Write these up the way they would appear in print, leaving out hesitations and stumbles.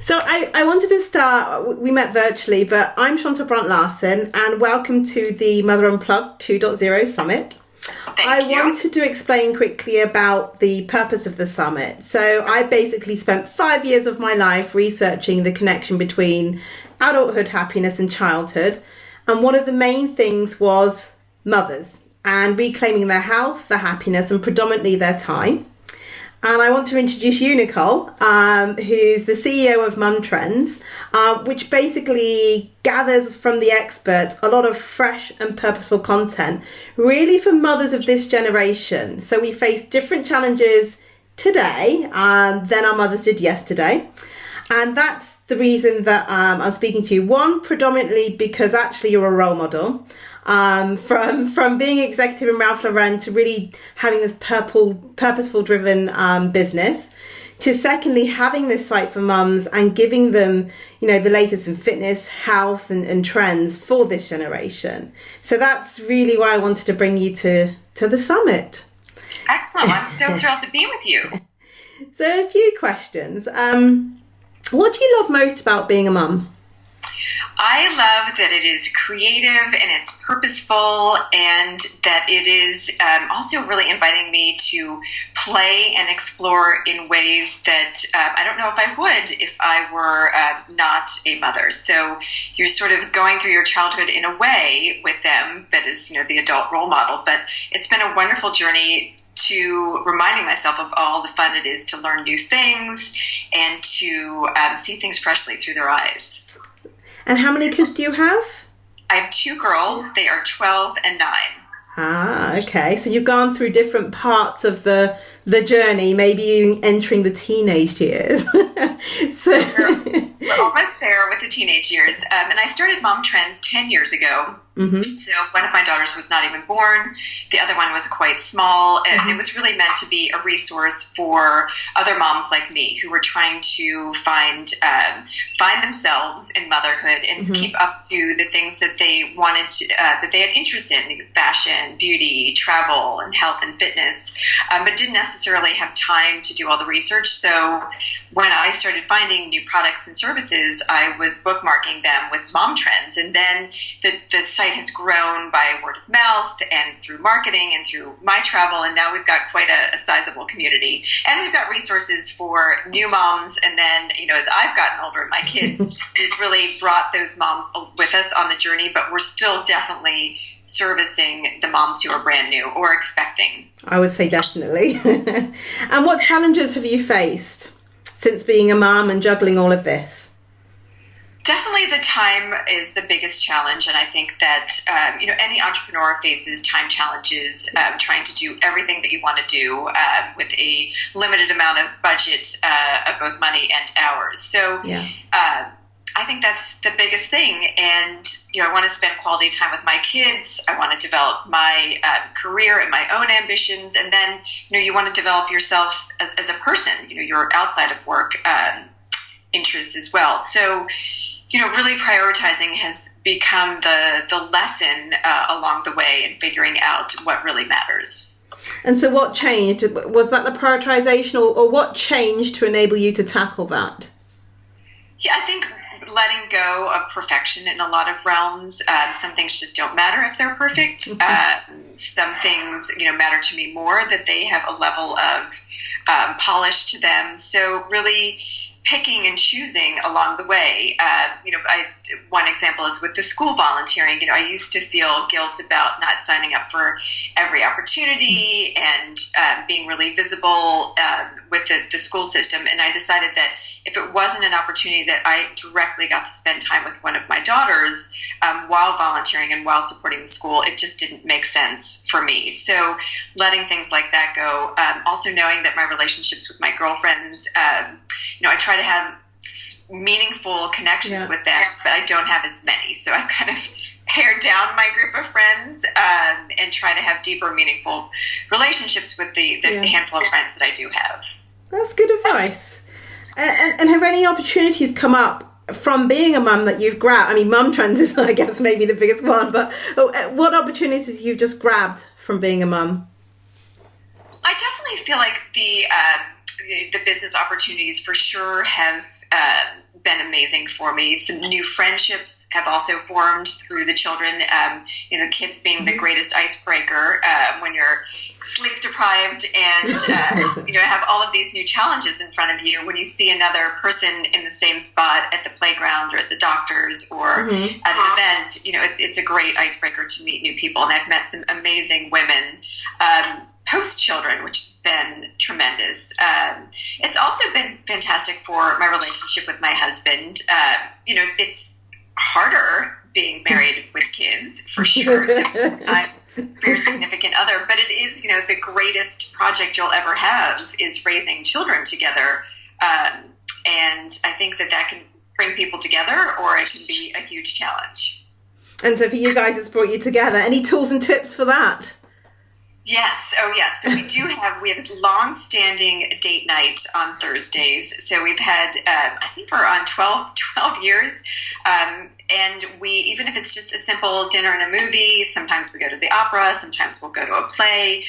So I wanted to start, we met virtually, but I'm Shonta Brunt-Larson and welcome to the Mother Unplugged 2.0 Summit. Thank you. Wanted to explain quickly about the purpose of the summit. So I basically spent 5 years of my life researching the connection between adulthood happiness and childhood. And one of the main things was mothers and reclaiming their health, their happiness, and predominantly their time. And I want to introduce you, Nicole, who's the CEO of Mum Trends, which basically gathers from the experts a lot of fresh and purposeful content, really for mothers of this generation. So we face different challenges today than our mothers did yesterday. And that's the reason that I'm speaking to you. One, predominantly because actually you're a role model. From being executive in Ralph Lauren to really having this purposeful driven business, to secondly having this site for mums and giving them, the latest in fitness, health and trends for this generation. So that's really why I wanted to bring you to the summit. Excellent. I'm so thrilled to be with you. So a few questions. What do you love most about being a mum? I love that it is creative and it's purposeful, and that it is also really inviting me to play and explore in ways that I don't know if I would if I were not a mother. So you're sort of going through your childhood in a way with them, but as the adult role model. But it's been a wonderful journey to reminding myself of all the fun it is to learn new things and to see things freshly through their eyes. And how many kids do you have? I have 2 girls. They are 12 and 9. Ah, okay. So you've gone through different parts of the journey, maybe you entering the teenage years. So we're almost there with the teenage years. And I started Mom Trends 10 years ago. Mm-hmm. So one of my daughters was not even born. The other one was quite small. And it was really meant to be a resource for other moms like me who were trying to find themselves in motherhood and to keep up to the things that they wanted to, that they had interest in, fashion, beauty, travel, and health and fitness, but didn't necessarily have time to do all the research. So when I started finding new products and services, I was bookmarking them with Mom Trends. And then the site has grown by word of mouth and through marketing and through my travel. And now we've got quite a sizable community. And we've got resources for new moms. And then, as I've gotten older, my kids, it's really brought those moms with us on the journey. But we're still definitely servicing the moms who are brand new or expecting. I would say definitely. And what challenges have you faced since being a mom and juggling all of this? Definitely the time is the biggest challenge. And I think that, any entrepreneur faces time challenges, trying to do everything that you want to do with a limited amount of budget of both money and hours. So I think that's the biggest thing. And, I want to spend quality time with my kids. I want to develop my career and my own ambitions. And then, you want to develop yourself as a person, your outside of work interests as well. So, really prioritizing has become the lesson along the way in figuring out what really matters. And so what changed? Was that the prioritization or what changed to enable you to tackle that? Yeah, I think letting go of perfection in a lot of realms. Some things just don't matter if they're perfect. Some things, matter to me more, that they have a level of polish to them. So really picking and choosing along the way. One example is with the school volunteering. I used to feel guilt about not signing up for every opportunity and being really visible with the school system. And I decided that if it wasn't an opportunity that I directly got to spend time with one of my daughters while volunteering and while supporting the school, it just didn't make sense for me. So letting things like that go. Also knowing that my relationships with my girlfriends, I try to have meaningful connections with them, but I don't have as many. So I've kind of pared down my group of friends and try to have deeper, meaningful relationships with the handful of friends that I do have. That's good advice. And have any opportunities come up from being a mum that you've grabbed? I mean, Mum Trends is, I guess, maybe the biggest one, but what opportunities you've just grabbed from being a mum? I definitely feel like the business opportunities for sure have been amazing for me. Some new friendships have also formed through the children. Kids being the greatest icebreaker when you're sleep deprived and have all of these new challenges in front of you. When you see another person in the same spot at the playground or at the doctor's or at an event, it's a great icebreaker to meet new people. And I've met some amazing women post-children, which has been tremendous. It's also been fantastic for my relationship with my husband. It's harder being married with kids, for sure, time for your significant other, but it is, the greatest project you'll ever have is raising children together. And I think that can bring people together, or it can be a huge challenge. And so for you guys, it's brought you together. Any tools and tips for that? Yes. Oh, yes. So we have a long-standing date night on Thursdays. So we've had, I think we're on 12 years. And we, even if it's just a simple dinner and a movie, sometimes we go to the opera, sometimes we'll go to a play,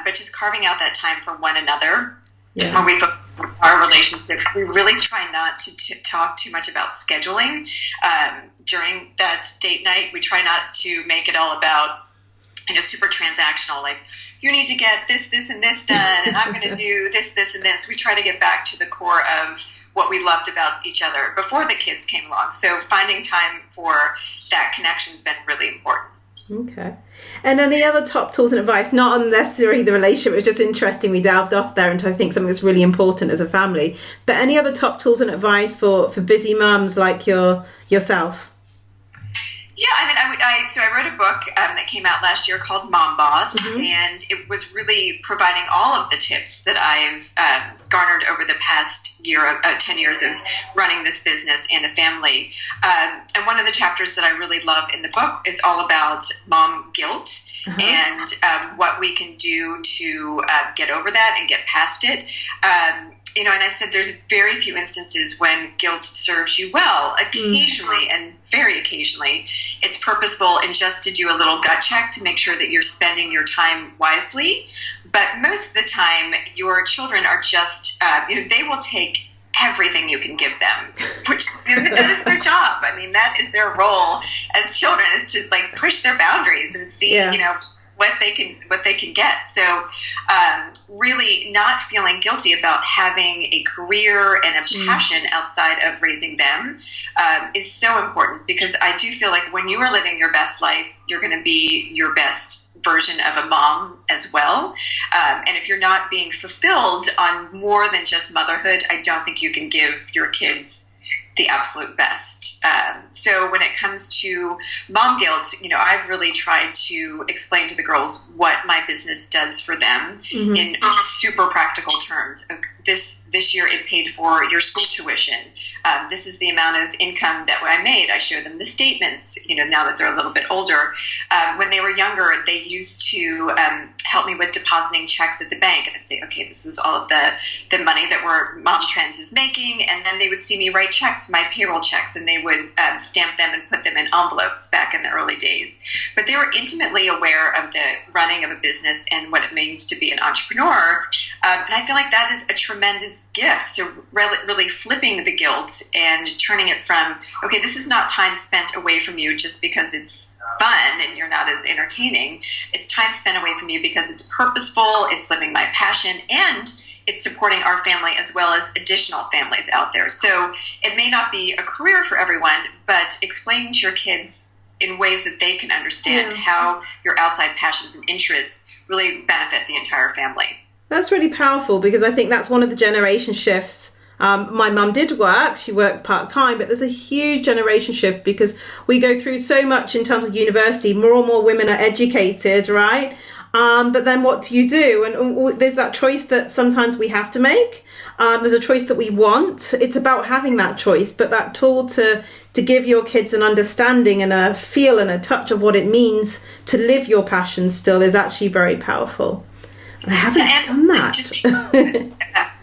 but just carving out that time for one another. Yeah. When we focus on our relationship, we really try not to talk too much about scheduling during that date night. We try not to make it all about super transactional, like you need to get this, and this done, and I'm going to do this, and this. We try to get back to the core of what we loved about each other before the kids came along. So finding time for that connection has been really important. Okay. And any other top tools and advice, not on necessarily the relationship, it's just interesting we delved off there into I think something that's really important as a family, but any other top tools and advice for busy mums like yourself? Yeah, I wrote a book that came out last year called Mom Boss, and it was really providing all of the tips that I've garnered over the past 10 years of running this business and a family. And one of the chapters that I really love in the book is all about mom guilt and what we can do to get over that and get past it. And I said there's very few instances when guilt serves you well. Occasionally, and very occasionally, it's purposeful and just to do a little gut check to make sure that you're spending your time wisely. But most of the time, your children are just, they will take everything you can give them, which that is their job. I mean, that is their role as children, is to push their boundaries and see, what they can get. So really not feeling guilty about having a career and a passion outside of raising them is so important, because I do feel like when you are living your best life, you're going to be your best version of a mom as well. And if you're not being fulfilled on more than just motherhood, I don't think you can give your kids the absolute best. So when it comes to mom guilt, I've really tried to explain to the girls what my business does for them in super practical terms. This year it paid for your school tuition. This is the amount of income that I made. I show them the statements, now that they're a little bit older. When they were younger, they used to help me with depositing checks at the bank. And I'd say, okay, this was all of the money that Mom Trends is making. And then they would see me write checks, my payroll checks, and they would stamp them and put them in envelopes back in the early days. But they were intimately aware of the running of a business and what it means to be an entrepreneur. And I feel like that is a tremendous gift. So really flipping the guilt and turning it from, okay, this is not time spent away from you just because it's fun and you're not as entertaining. It's time spent away from you because it's purposeful, it's living my passion, and it's supporting our family as well as additional families out there. So it may not be a career for everyone, but explaining to your kids in ways that they can understand how your outside passions and interests really benefit the entire family. That's really powerful, because I think that's one of the generation shifts. My mum did work, she worked part-time, but there's a huge generation shift because we go through so much in terms of university. More and more women are educated, right? But then what do you do? And there's that choice that sometimes we have to make. There's a choice that we want. It's about having that choice, but that tool to give your kids an understanding and a feel and a touch of what it means to live your passion still is actually very powerful. And I haven't done that.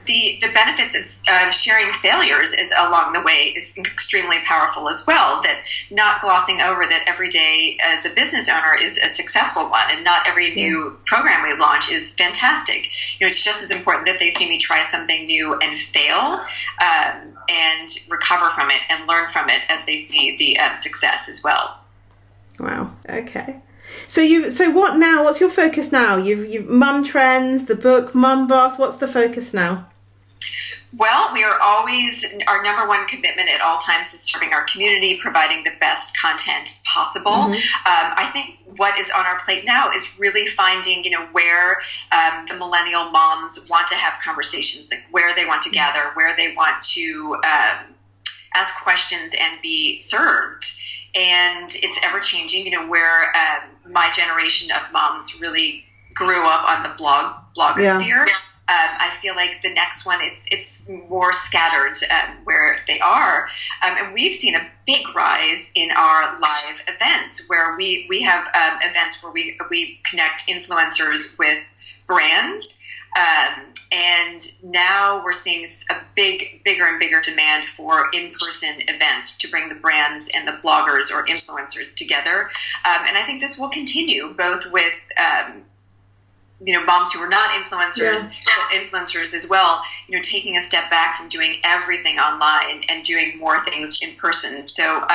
The benefits of sharing failures is along the way is extremely powerful as well. That not glossing over that every day as a business owner is a successful one, and not every new program we launch is fantastic. It's just as important that they see me try something new and fail. and recover from it and learn from it as they see the success as well. Wow. Okay. So what now? What's your focus now? You've Mum Trends, the book, Mum Boss. What's the focus now? Well, we are always, our number one commitment at all times is serving our community, providing the best content possible. I think what is on our plate now is really finding, where the millennial moms want to have conversations, like where they want to gather, where they want to ask questions and be served. And it's ever changing, where my generation of moms really grew up on the blogosphere. Yeah. I feel like the next one, it's more scattered where they are. And we've seen a big rise in our live events where we have events where we connect influencers with brands. And now we're seeing a bigger and bigger demand for in-person events to bring the brands and the bloggers or influencers together. And I think this will continue both with moms who are not influencers, but influencers as well, taking a step back from doing everything online and doing more things in person. So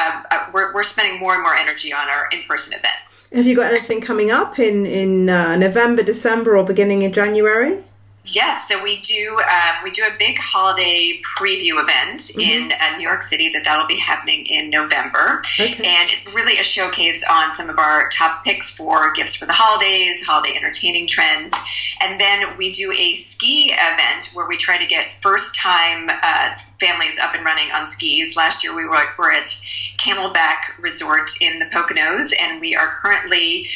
we're spending more and more energy on our in-person events. Have you got anything coming up in November, December, or beginning in January? Yes, so we do a big holiday preview event in New York City that'll be happening in November. Okay. And it's really a showcase on some of our top picks for gifts for the holidays, holiday entertaining trends. And then we do a ski event where we try to get first-time families up and running on skis. Last year we were at Camelback Resort in the Poconos, and we are currently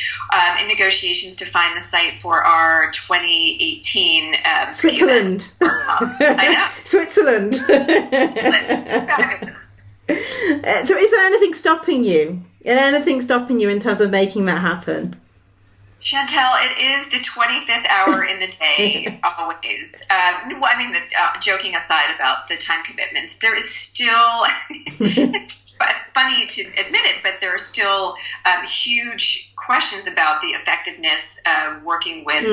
in negotiations to find the site for our 2018 Switzerland. I know. Switzerland. So is there anything stopping you? In terms of making that happen? Chantel, it is the 25th hour in the day, always. Joking aside about the time commitments, there is still, it's funny to admit it, but there are still huge questions about the effectiveness of working with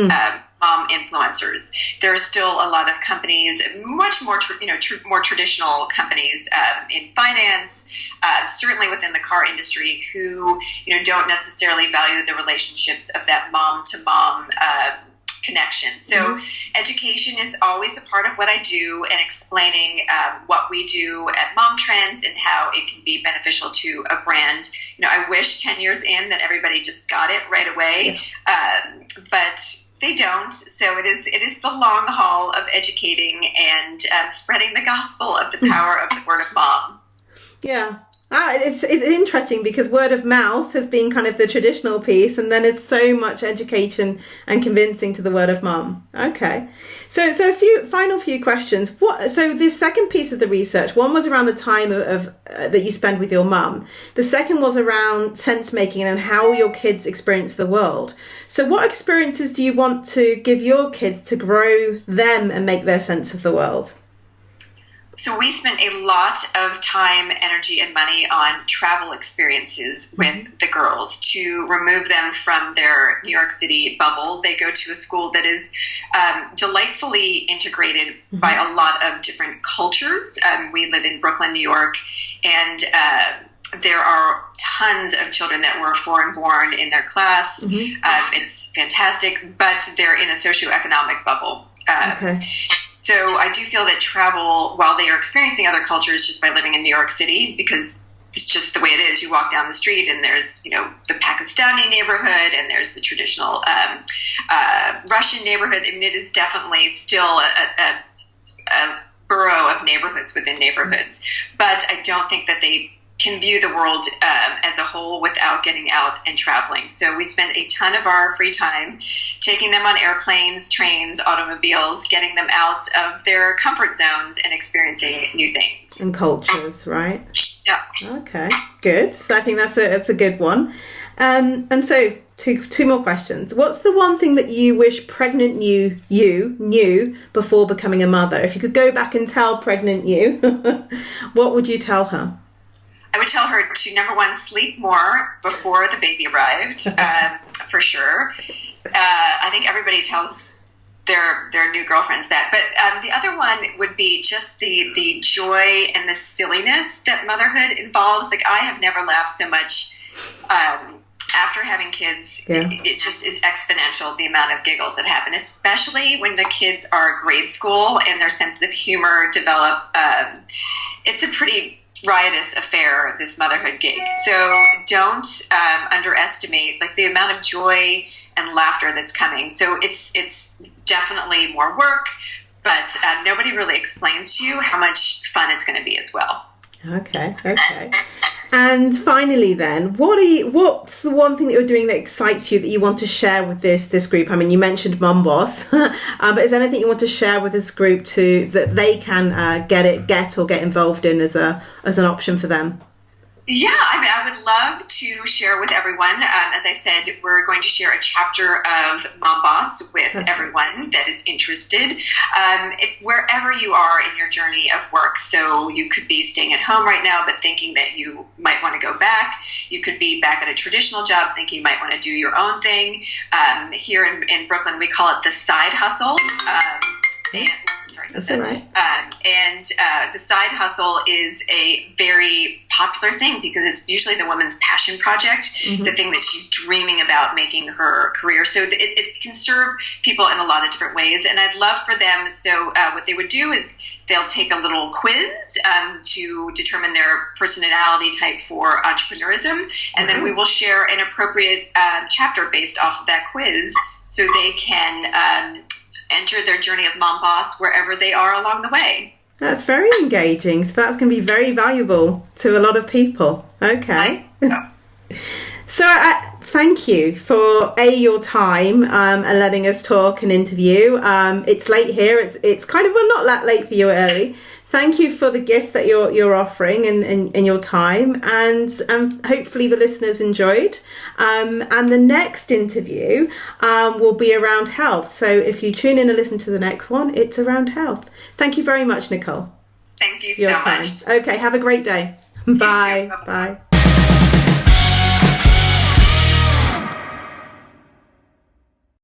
mom influencers. There are still a lot of companies, much more more traditional companies in finance, certainly within the car industry, who don't necessarily value the relationships of that mom to mom connection. So education is always a part of what I do, and explaining what we do at Mom Trends and how it can be beneficial to a brand. I wish 10 years in that everybody just got it right away, but they don't. So it is the long haul of educating and spreading the gospel of the power of the word of mom. Yeah. It's interesting because word of mouth has been kind of the traditional piece, and then it's so much education and convincing to the word of mum. Okay. So a few questions. So the second piece of the research, one was around the time of that you spend with your mum. The second was around sense making and how your kids experience the world. So what experiences do you want to give your kids to grow them and make their sense of the world? So we spent a lot of time, energy, and money on travel experiences with the girls to remove them from their New York City bubble. They go to a school that is delightfully integrated by a lot of different cultures. We live in Brooklyn, New York, and there are tons of children that were foreign-born in their class. It's fantastic, but they're in a socioeconomic bubble. Okay. So I do feel that travel, while they are experiencing other cultures just by living in New York City, because it's just the way it is. You walk down the street and there's, the Pakistani neighborhood and there's the traditional Russian neighborhood. I mean, it is definitely still a borough of neighborhoods within neighborhoods. But I don't think that they can view the world as a whole without getting out and traveling. So we spend a ton of our free time taking them on airplanes, trains, automobiles, getting them out of their comfort zones and experiencing new things. And cultures, right? Yeah. Okay, good. So I think that's a good one. And so two more questions. What's the one thing that you wish pregnant you knew before becoming a mother? If you could go back and tell pregnant you, what would you tell her? I would tell her to, number one, sleep more before the baby arrived, for sure. I think everybody tells their new girlfriends that. But the other one would be just the joy and the silliness that motherhood involves. Like, I have never laughed so much after having kids. It just is exponential, the amount of giggles that happen, especially when the kids are grade school and their sense of humor develop. It's a pretty riotous affair, this motherhood gig. So don't underestimate like the amount of joy and laughter that's coming. So it's definitely more work, but nobody really explains to you how much fun it's going to be as well. Okay. And finally then, what's the one thing that you're doing that excites you that you want to share with this group? I mean, you mentioned Mum Boss, but is there anything you want to share with this group that they can get involved in as an option for them? Yeah, I mean, I would love to share with everyone. As I said, we're going to share a chapter of Mom Boss with everyone that is interested, wherever you are in your journey of work. So you could be staying at home right now, but thinking that you might want to go back. You could be back at a traditional job, thinking you might want to do your own thing. Here in Brooklyn, we call it the side hustle. That's all right. And the side hustle is a very popular thing because it's usually the woman's passion project, the thing that she's dreaming about making her career. So it can serve people in a lot of different ways. And I'd love for them. So what they would do is they'll take a little quiz to determine their personality type for entrepreneurism. And then we will share an appropriate chapter based off of that quiz so they can enter their journey of Mom Boss wherever they are along the way. That's very engaging. So that's going to be very valuable to a lot of people. Okay. So thank you for your time and letting us talk and interview. It's late here. It's kind of, well, not that late for you, early. Thank you for the gift that you're offering and your time, and hopefully the listeners enjoyed. And the next interview will be around health. So if you tune in and listen to the next one, it's around health. Thank you very much, Nicole. Thank you so much. Okay, have a great day. Bye. Bye.